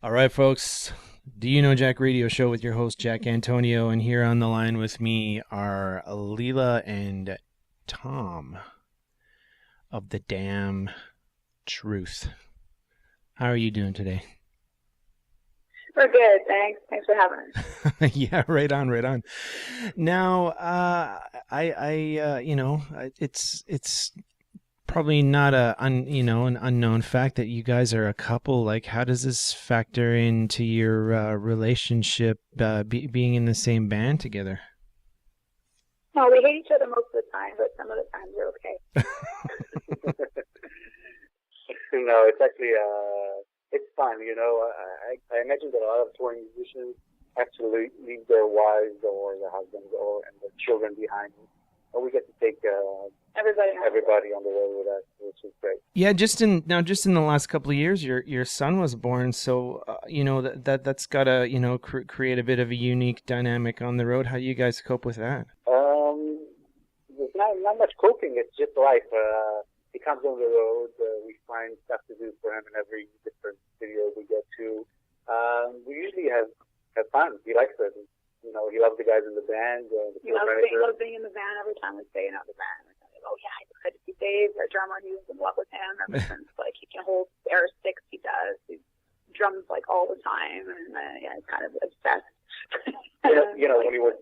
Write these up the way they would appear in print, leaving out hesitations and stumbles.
All right, folks. Do You Know Jack Radio Show with your host, Jack Antonio. And here on the line with me are Leela and Tom of the Damn Truth. How are you doing today? We're good, thanks. Thanks for having us. Yeah, right on, right on. Now, it's probably not an unknown fact that you guys are a couple. Like, how does this factor into your relationship, being in the same band together? No, we hate each other most of the time, but some of the times we're okay. No, it's actually it's fun. I imagine that a lot of touring musicians actually leave their wives or their husbands or and their children behind, and we get to take Everybody has everybody on the road with us, which is great. Yeah, just in the last couple of years, your son was born, so that's gotta create a bit of a unique dynamic on the road. How do you guys cope with that? There's not much coping. It's just life. He comes on the road. We find stuff to do for him in every different studio we get to. We usually have fun. He likes it. He loves the guys in the band. The He tour manager. loves being in the van every time we stay in the van. We're like, oh yeah, he's excited to see Dave, our drummer. He was in love with him ever since like he can hold air sticks. He does. He drums like all the time, and yeah, he's kind of obsessed. When he was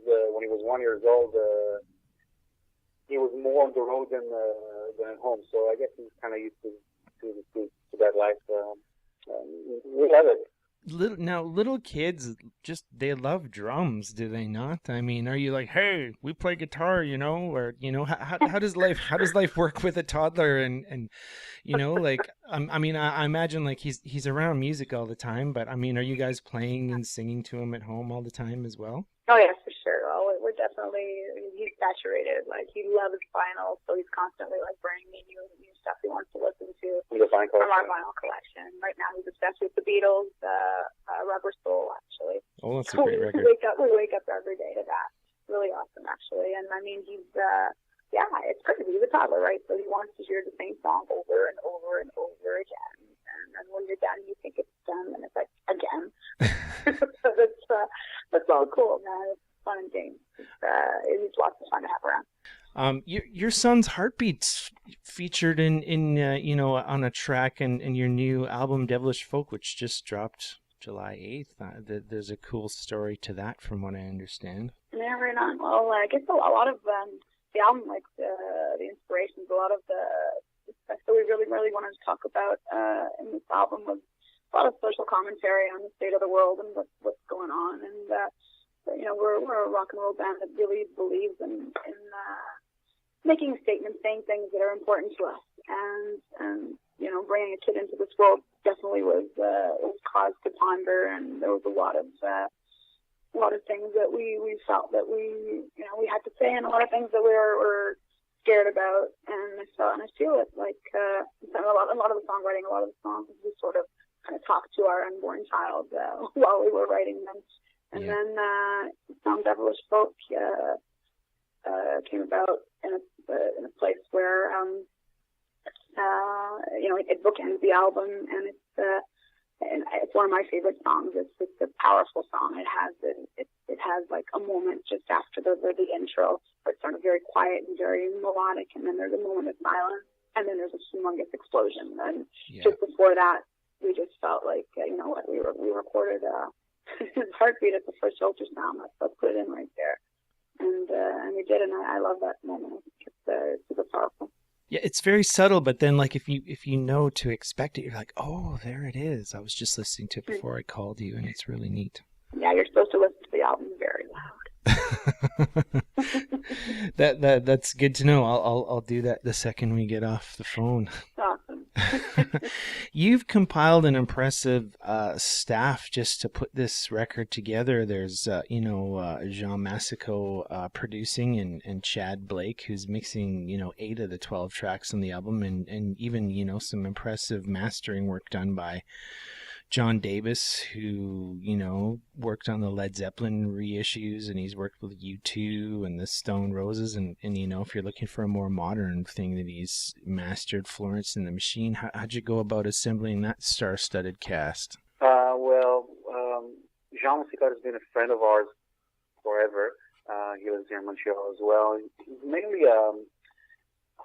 1 year old, he was more on the road than at home. So I guess he's kind of used to that life. We love it. Little kids just they love drums, do they not? I mean, are you like, hey, we play guitar, or how does life work with a toddler and like I imagine like he's around music all the time, but I mean, are you guys playing and singing to him at home all the time as well? Oh yeah, for sure. Well, we're definitely he's saturated. Like he loves vinyl, so he's constantly like bringing me new stuff he wants to listen to The fine from our collection. vinyl collection. Right now, he's obsessed with the Beatles, Rubber Soul, actually. Oh, that's a So great we record. wake up every day to that. Really awesome, actually. And I mean, yeah, it's crazy. He's a toddler, right? So he wants to hear the same song over and over and over again. And then when you're done, you think it's done, and it's like again. So that's all cool, man. It's fun and games. It's lots of fun to have around. Your son's heartbeats featured in on a track in your new album Devilish Folk, which just dropped July 8th. There's a cool story to that, from what I understand. Yeah, right on. Well, I guess a lot of the album, like the inspirations, a lot of the stuff that we really wanted to talk about in this album was a lot of social commentary on the state of the world and what's going on. And we're a rock and roll band that really believes in making statements, saying things that are important to us, and bringing a kid into this world definitely was cause to ponder, and there was a lot of things that we felt that we had to say, and a lot of things that we were scared about, and I feel it like a lot of the songwriting, a lot of the songs we sort of kind of talked to our unborn child while we were writing them, and Yeah. then the song "Devilish Folk" came about in a place where it bookends the album, and it's one of my favorite songs. It's a powerful song. It has like a moment just after the intro where it's sort of very quiet and very melodic, and then there's a moment of silence, and then there's a humongous explosion. And Yeah. just before that, we just felt like we recorded his heartbeat at the first ultrasound. Let's put it in right there, and we did, and I love that moment. I think it's super powerful. Yeah, it's very subtle, but then like if you know to expect it, you're like, oh, there it is. I was just listening to it before I called you, and it's really neat. Yeah, you're supposed to listen to the album very loud. That's good to know. I'll do that the second we get off the phone. Awesome. You've compiled an impressive staff just to put this record together. There's Jean Massico producing, and Chad Blake, who's mixing 8 of the 12 tracks on the album, and even some impressive mastering work done by John Davis, who, worked on the Led Zeppelin reissues, and he's worked with U2 and the Stone Roses. And if you're looking for a more modern thing that he's mastered, Florence and the Machine, how'd you go about assembling that star-studded cast? Well, Jean Massicotte has been a friend of ours forever. He lives here in Montreal as well. He's mainly a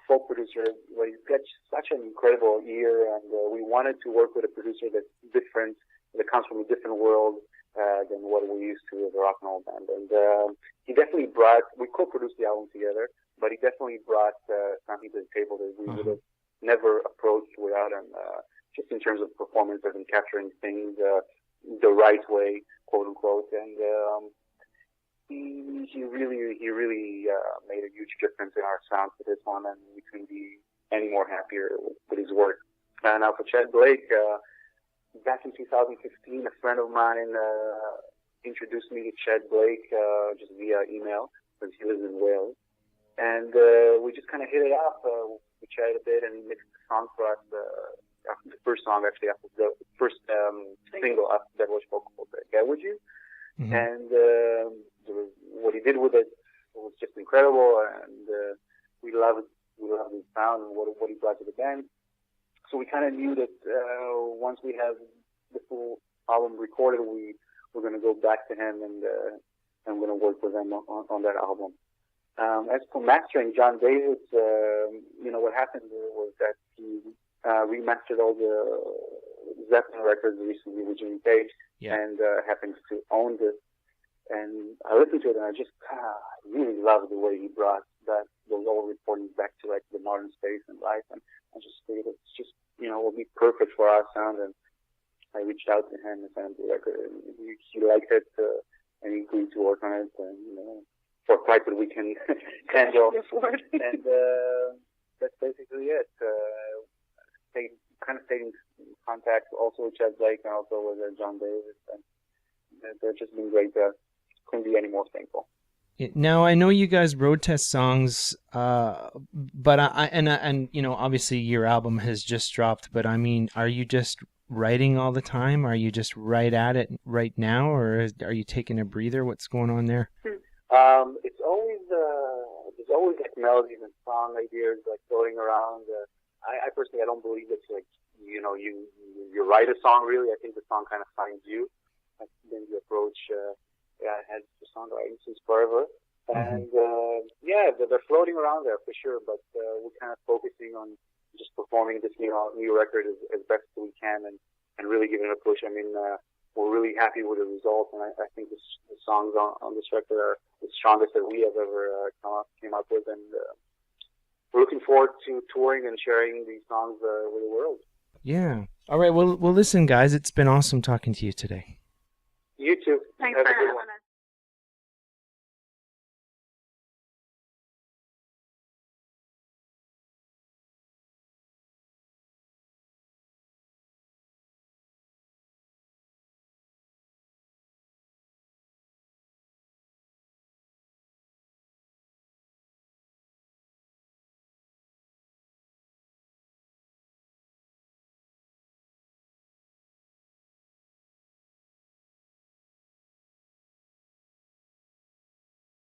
folk producer, but he's got such an incredible ear, and we wanted to work with a producer that's different, that comes from a different world than what we used to as a rock and roll band. And he definitely brought, we co-produced the album together, but he definitely brought something to the table that we would have never approached without him, just in terms of performance and capturing things the right way, quote unquote. And he really made a huge difference in our sound for this one, and we couldn't be any more happier with his work. Now for Chad Blake, back in 2015, a friend of mine introduced me to Chad Blake just via email, because he lives in Wales. And we just kind of hit it off. We chatted a bit, and he mixed the song for us. After the first song, actually, after the first single after Devilish Folk called Get With You. Mm-hmm. And what he did with it was just incredible, and we loved his sound and what he brought to the band. So we kind of knew that once we have the full album recorded, we're going to go back to him and we're going to work with him on that album. As for mastering, John Davis, what happened was that he remastered all the Zeppelin records recently with Jimmy Page, and happens to own this. And I listened to it, and I just really loved the way he brought those old recordings back to like the modern space and life. And I just figured it's just will be perfect for our sound. And I reached out to him and sent him the record, and he liked it, and he agreed to work on it. And for a price that we can handle. And that's basically it. Stayed in contact also with Chad Blake and also with John Davis, and they've just been great. Couldn't be any more thankful. Now I know you guys road test songs, but obviously your album has just dropped. But I mean, are you just writing all the time? Are you just right at it right now, or are you taking a breather? What's going on there? It's always there's always like melodies and song ideas like floating around. I personally don't believe it's like you write a song really. I think the song kind of finds you. That's been the approach. I had the songwriting since forever, and they're floating around there for sure. But we're kind of focusing on just performing this new record as best as we can, and really giving it a push. I mean, we're really happy with the results, and I think the songs on this record are the strongest that we have ever came up with, and we're looking forward to touring and sharing these songs with the world. Yeah. All right. Well, listen, guys, it's been awesome talking to you today. You too. Thanks for having us.